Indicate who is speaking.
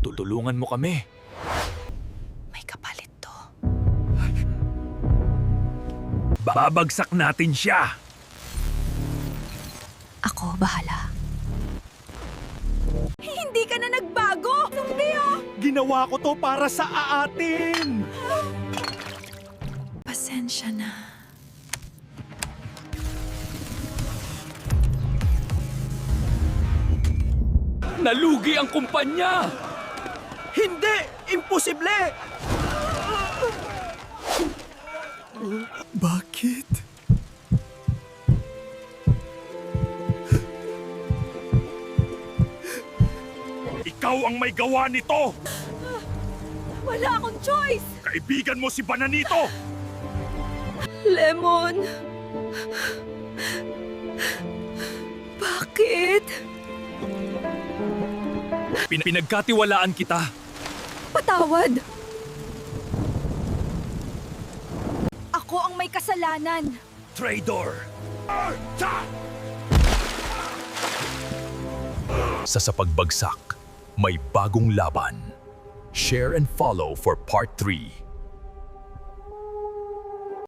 Speaker 1: Tutulungan mo kami.
Speaker 2: May kapalit to.
Speaker 1: Babagsak natin siya.
Speaker 2: Ako, bahala. Hindi ka na nagbago! Sumbio!
Speaker 1: Ginawa ko to para sa aatin.
Speaker 2: Pasensya na.
Speaker 1: Nalugi ang kumpanya. Hindi! Imposible! Bakit? Ikaw ang may gawa nito!
Speaker 2: Wala akong choice!
Speaker 1: Kaibigan mo si Bananito!
Speaker 2: Lemon! Bakit?
Speaker 1: Pinagkatiwalaan kita.
Speaker 2: Patawad! Ako ang may kasalanan.
Speaker 1: Traitor! Sa pagbagsak, may bagong laban. Share and follow for part 3.